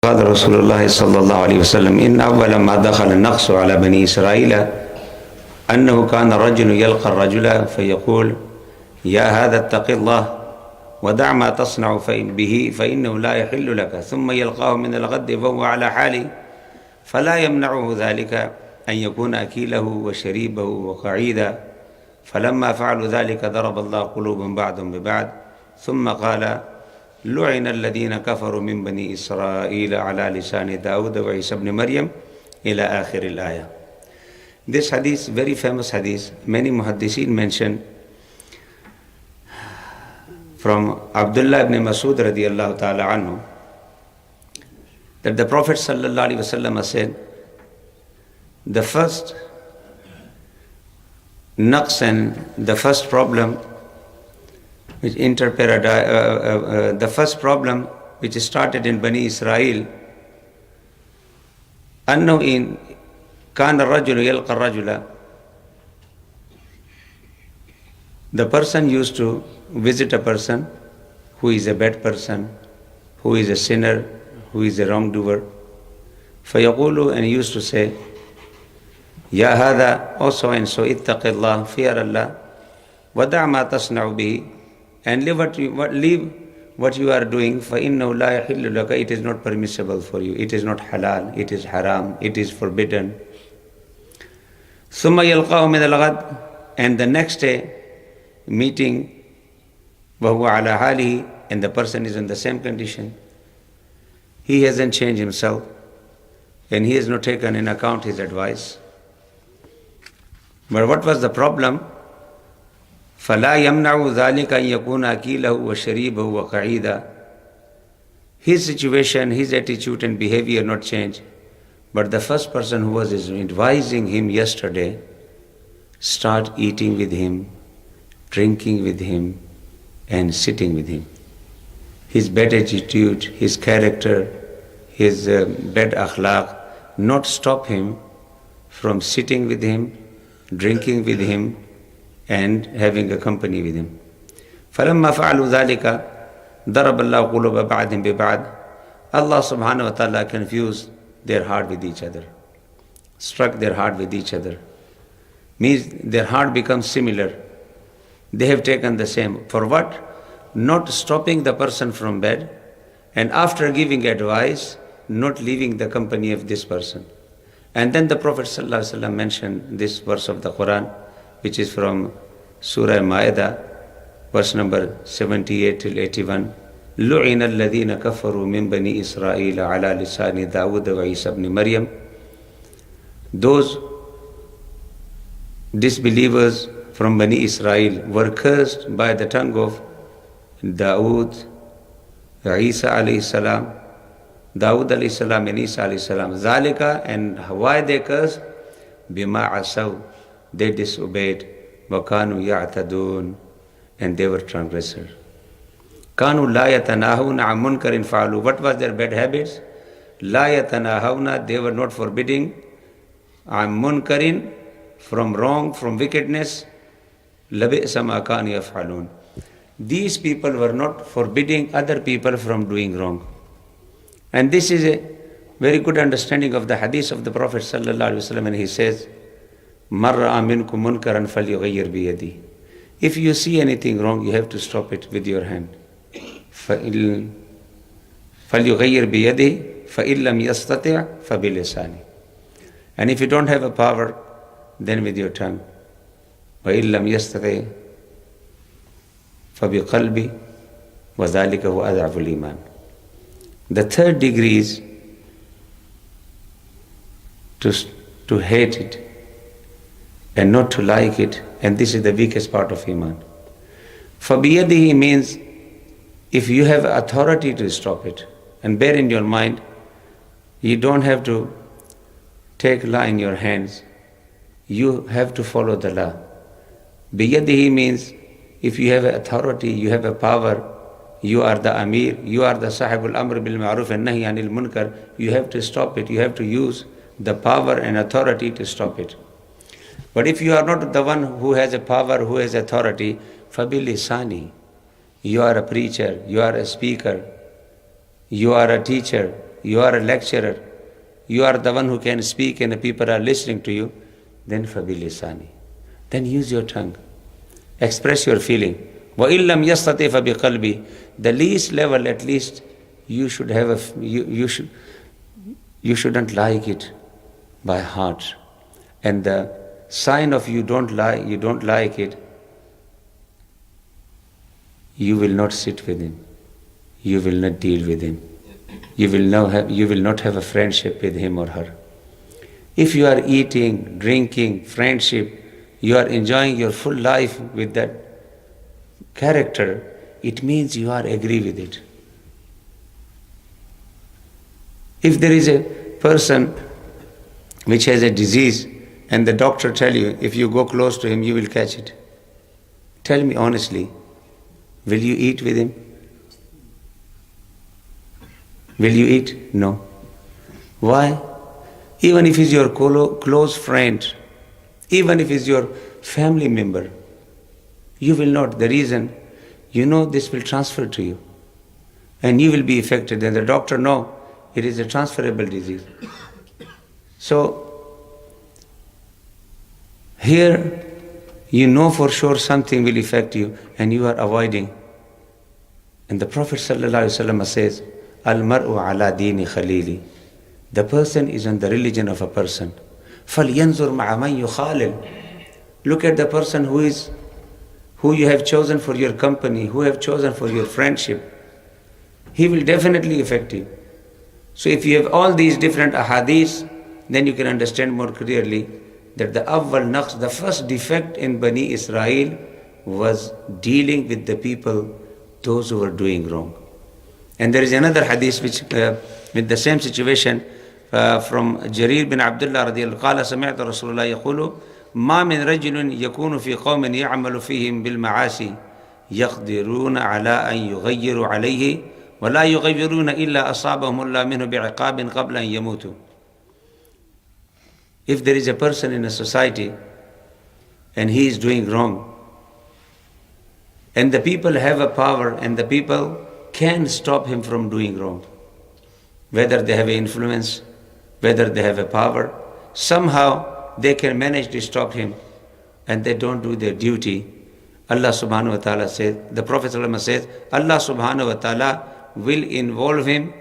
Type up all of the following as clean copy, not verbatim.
قال رسول الله صلى الله عليه وسلم إن أول ما دخل النقص على بني إسرائيل أنه كان الرجل يلقى الرجل فيقول يا هذا اتق الله ودع ما تصنع به فإنه لا يحل لك، ثم يلقاه من الغد وهو على حاله فلا يمنعه ذلك أن يكون أكيله وشريبه وقعيدا. فلما فعلوا ذلك ضرب الله قلوبهم بعضهم ببعض ثم قال لعن الذين كفروا من بني إسرائيل على لسان داود وعيسى ابن مريم إلى آخر الآية. This hadith, very famous hadith, many muhaddithin mention from Abdullah ibn Masud radiyallahu ta'ala anhu that the Prophet sallallahu alaihi wasallam said, the first naqs and the first problem which the first problem which started in Bani Israel, أنه إن كان الرجل يلقى الرجل, the person used to visit a person who is a bad person, who is a sinner, who is a wrongdoer. فيقول, and he used to say, يا هذا, oh so and so, اتق الله, fear Allah, ودع ما تصنع به, and leave what you are doing, فإنه لا يحل لك, it is not permissible for you, it is not halal, it is haram, it is forbidden. ثم يلقاه من الغد, and the next day meeting, وهو على حاله, and the person is in the same condition. He hasn't changed himself, and he has not taken in account his advice. But what was the problem? فَلَا يَمْنَعُ ذَلِكَ أَنْ يَكُونَ أَكِيلَهُ وَشَرِيبَهُ وَقَعِيدًا. His situation, his attitude and behavior not change. But the first person who was advising him yesterday, start eating with him, drinking with him, and sitting with him. His bad attitude, his character, his bad akhlaq, not stop him from sitting with him, drinking with him, and having a company with him. فَلَمَّا فَعَلُوا ذَلِكَ ضَرَبَ اللَّهُ قُلُوبَ بَعْضٍ بِبَعْضٍ. Allah subhanahu wa ta'ala confused their heart with each other, struck their heart with each other. Means their heart becomes similar. They have taken the same. For what? Not stopping the person from bed, and after giving advice, not leaving the company of this person. And then the Prophet ﷺ mentioned this verse of the Quran, which is from Surah Ma'idah, verse number 78 till 81. لُعِنَ الَّذِينَ كَفَرُوا مِن بَنِي إِسْرَائِيلَ عَلَى لِسَانِ دَاوُدَ وَعِيسَى ابْنِ مَرْيَمَ. Those disbelievers from Bani Israel were cursed by the tongue of Dawood, Isa alayhi salam, Dawood alayhi salam and Isa alayhi salam. Zalika, and why they cursed? Bima asaw, they disobeyed. Wakanu ya'tadun, and they were transgressors. Kanu la yatanahuna an munkarin fa'alu. What was their bad habits? La yatanahuna, they were not forbidding an munkarin, from wrong, from wickedness. Labi'sa ma kanu yaf'alun. These people were not forbidding other people from doing wrong. And this is a very good understanding of the hadith of the Prophet sallallahu alaihi wasallam, and he says, "Marra minkum munkaran falyughayyir biyadi." If you see anything wrong, you have to stop it with your hand. فَلْيُغَيِّرْ بِيَدِهِ فَإِنْ لَمْ يَسْتَطِعْ فَبِلِسَانِهِ. And if you don't have a power, then with your tongue. وَإِنْ لَمْ يَسْتَطِعْ فَبِقَلْبِهِ وَذَلِكَ هُوَ أَضْعَفُ الْإِيمَانِ. The third degree is to hate it and not to like it, and this is the weakest part of Iman. فَبِيَدِهِ means if you have authority to stop it, and bear in your mind, you don't have to take law in your hands, you have to follow the law. Biyadihi means if you have authority, you have a power, you are the Amir, you are the Sahibul Amr bil Ma'ruf and Nahi Anil Munkar, you have to stop it, you have to use the power and authority to stop it. But if you are not the one who has a power, who has authority, فَبِلِسَانِهِ, you are a preacher, you are a speaker, you are a teacher, you are a lecturer, you are the one who can speak and the people are listening to you, then فَبِلِسَانِ. Then use your tongue. Express your feeling. وَإِن لَمْ يَسْتَطِعْ فَبِقَلْبِهِ. The least level, at least, you should have you shouldn't like it by heart. And the sign of you don't like it, you will not sit with him. You will not deal with him. You will not have a friendship with him or her. If you are eating, drinking, friendship, you are enjoying your full life with that character, it means you are agree with it. If there is a person which has a disease and the doctor tell you, if you go close to him, you will catch it. Tell me honestly, will you eat with him? Will you eat? No. Why? Even if he's your close friend, even if he's your family member, you will not. The reason, you know this will transfer to you. And you will be affected. And the doctor knows it is a transferable disease. So, here, you know for sure something will affect you and you are avoiding. And the Prophet ﷺ says, Al-mar'u ala dini khalili. The person is on the religion of a person. فَلْيَنْظُرْ مَعَ مَنْ يُخَالِلْ. Look at the person who you have chosen for your company, who have chosen for your friendship. He will definitely affect you. So if you have all these different ahadith, then you can understand more clearly that the awwal naqs, the first defect in Bani Israel was dealing with the people, those who were doing wrong. And there is another hadith which with the same situation from Jarir bin Abdullah radiyallahu anhu, سمعت رسول الله يقول ما من رجل يكون في قوم يعمل فيهم بالمعاصي يقدرون على أن يغيروا عليه ولا يغيرون إلا أصابهم الله منه بعقاب قبل أن يموتوا. If there is a person in a society and he is doing wrong, and the people have a power and the people can stop him from doing wrong, whether they have influence, whether they have a power, somehow they can manage to stop him and they don't do their duty. Allah subhanahu wa ta'ala says, the Prophet says, Allah subhanahu wa ta'ala will involve him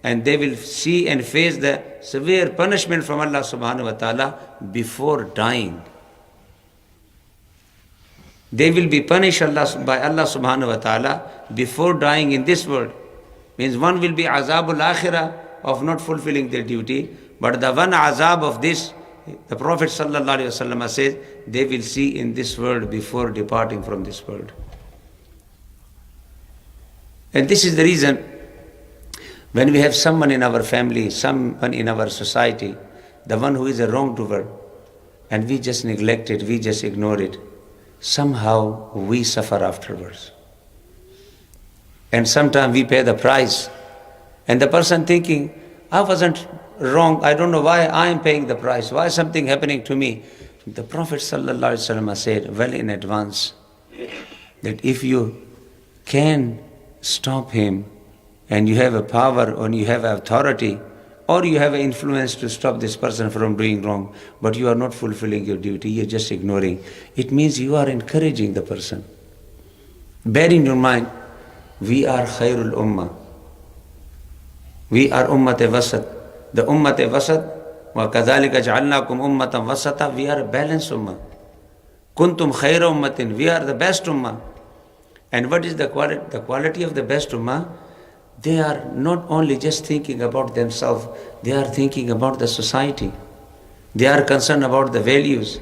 and they will see and face the severe punishment from Allah subhanahu wa ta'ala before dying. They will be punished by Allah subhanahu wa ta'ala before dying in this world. Means one will be azabul akhirah of not fulfilling their duty, but the one azab of this, the Prophet sallallahu alaihi wasallam says, they will see in this world before departing from this world. And this is the reason when we have someone in our family, someone in our society, the one who is a wrongdoer, and we just neglect it, we just ignore it, somehow we suffer afterwards. And sometimes we pay the price. And the person thinking, I wasn't wrong, I don't know why I am paying the price, why is something happening to me? The Prophet ﷺ said well in advance that if you can stop him and you have a power or you have authority or you have an influence to stop this person from doing wrong, but you are not fulfilling your duty, you are just ignoring, it means you are encouraging the person. Bear in your mind, we are khairul ummah. We are ummat-e wasat. The ummat-e wasat, وَكَذَلِكَ جَعَلْنَاكُمْ أُمَّةً وَسَطًا. We are a balanced ummah. Kuntum khayra ummatin. We are the best ummah. And what is the quality? The quality of the best ummah, they are not only just thinking about themselves, they are thinking about the society. They are concerned about the values.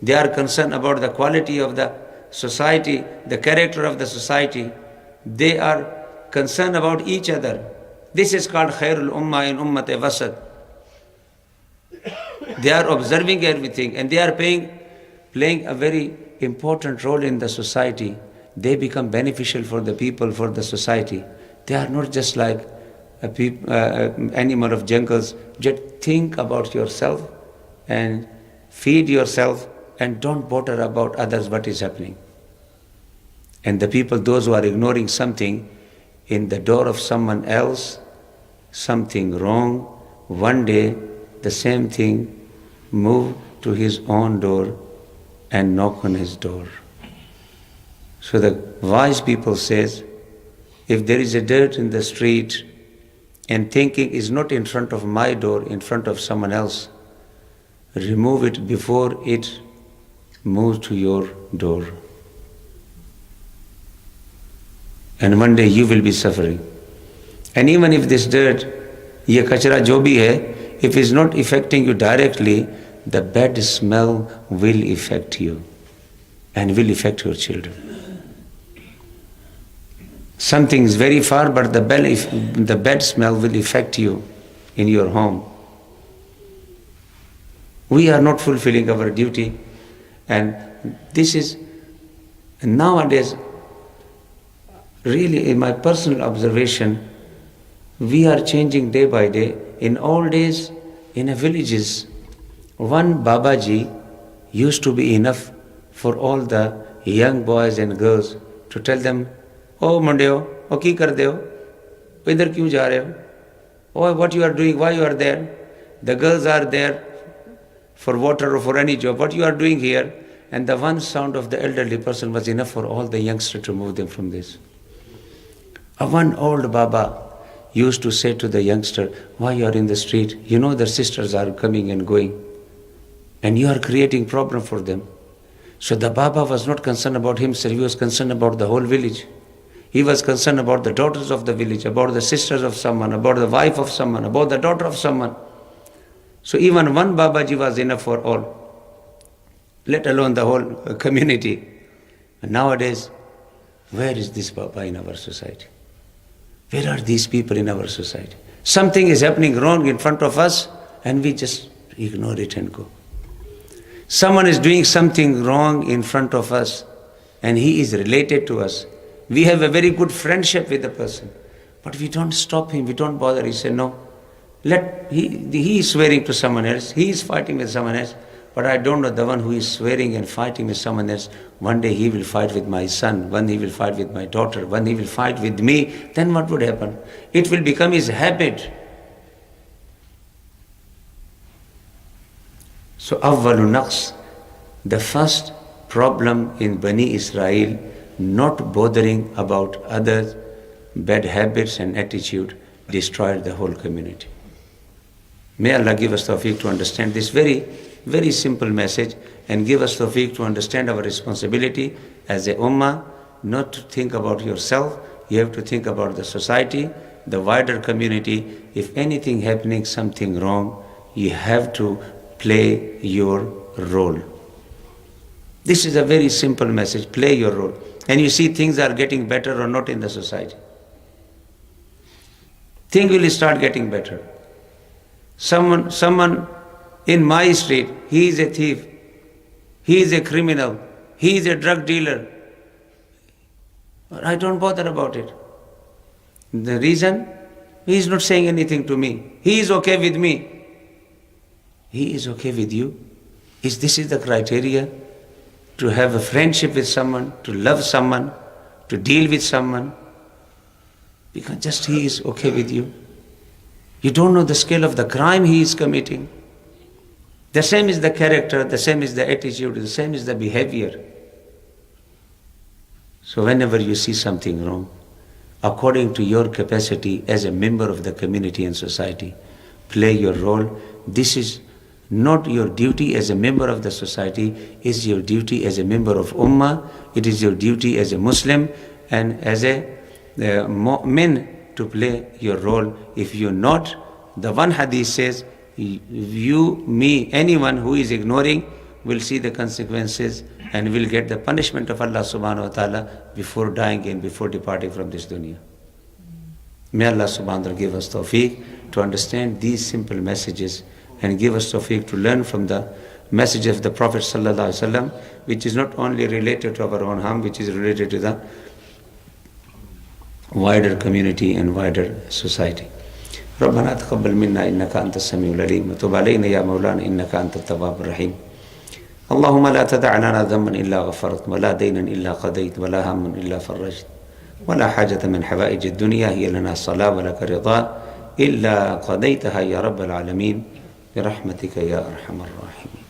They are concerned about the quality of the society, the character of the society. They are concerned about each other. This is called khairul ummah in ummat-e wasat. They are observing everything and they are playing a very important role in the society. They become beneficial for the people, for the society. They are not just like animal of jungles. Just think about yourself and feed yourself and don't bother about others what is happening. And the people, those who are ignoring something in the door of someone else, something wrong, one day the same thing move to his own door and knock on his door. So the wise people says, if there is a dirt in the street and thinking is not in front of my door, in front of someone else, remove it before it moves to your door. And one day you will be suffering. And even if this dirt, ye kachra jo bhi hai, if it's not affecting you directly, the bad smell will affect you and will affect your children. Something is very far, but the bad smell will affect you in your home. We are not fulfilling our duty, and this is nowadays, really in my personal observation, we are changing day by day. In old days, in villages, one Babaji used to be enough for all the young boys and girls to tell them, "Oh Mondeo, oh ki kar de ho? Idhar kyun ja rahe ho? Oh, what you are doing, why you are there? The girls are there for water or for any job. What you are doing here?" And the one sound of the elderly person was enough for all the youngsters to move them from this. One old Baba used to say to the youngster, "Why you are in the street? You know the sisters are coming and going, and you are creating problem for them." So the Baba was not concerned about himself, he was concerned about the whole village. He was concerned about the daughters of the village, about the sisters of someone, about the wife of someone, about the daughter of someone. So even one Babaji was enough for all, let alone the whole community. And nowadays, where is this Baba in our society? Where are these people in our society? Something is happening wrong in front of us and we just ignore it and go. Someone is doing something wrong in front of us and he is related to us. We have a very good friendship with the person, but we don't stop him, we don't bother. He said, "No, he is swearing to someone else, he is fighting with someone else, but I don't know the one who is swearing and fighting with someone else. One day he will fight with my son, one he will fight with my daughter, one he will fight with me. Then what would happen? It will become his habit." So, awwalu naqs, the first problem in Bani Israel, not bothering about others, bad habits and attitude, destroyed the whole community. May Allah give us tawfiq to understand this very, very simple message and give us tawfiq to understand our responsibility as a ummah, not to think about yourself, you have to think about the society, the wider community. If anything happening, something wrong, you have to play your role. This is a very simple message, play your role. And you see things are getting better or not in the society. Things will start getting better. Someone in my street, he is a thief, he is a criminal, he is a drug dealer. I don't bother about it. The reason? He is not saying anything to me. He is okay with me. He is okay with you? This is the criteria to have a friendship with someone, to love someone, to deal with someone? Because just he is okay with you. You don't know the scale of the crime he is committing. The same is the character, the same is the attitude, the same is the behavior. So whenever you see something wrong, according to your capacity as a member of the community and society, play your role. This is not your duty as a member of the society, is your duty as a member of Ummah, it is your duty as a Muslim and as a mu'min to play your role. If you're not, the one hadith says, you, me, anyone who is ignoring will see the consequences and will get the punishment of Allah subhanahu wa ta'ala before dying and before departing from this dunya. May Allah subhanahu wa ta'ala give us tawfiq to understand these simple messages and give us tawfiq to learn from the message of the Prophet sallallahu alaihi wasallam, which is not only related to our own harm, which is related to the wider community and wider society. ربنا تقبل منا إنك أنت السميع العليم وتب علينا يا مولانا إنك أنت التواب الرحيم. اللهم لا تدع لنا ذنبا إلا غفرت ولا دينا إلا قضيت ولا هما إلا فرجت ولا حاجة من حوائج الدنيا هي لنا الصلاة ولك الرضا إلا قضيتها يا رب العالمين برحمتك يا أرحم الراحمين.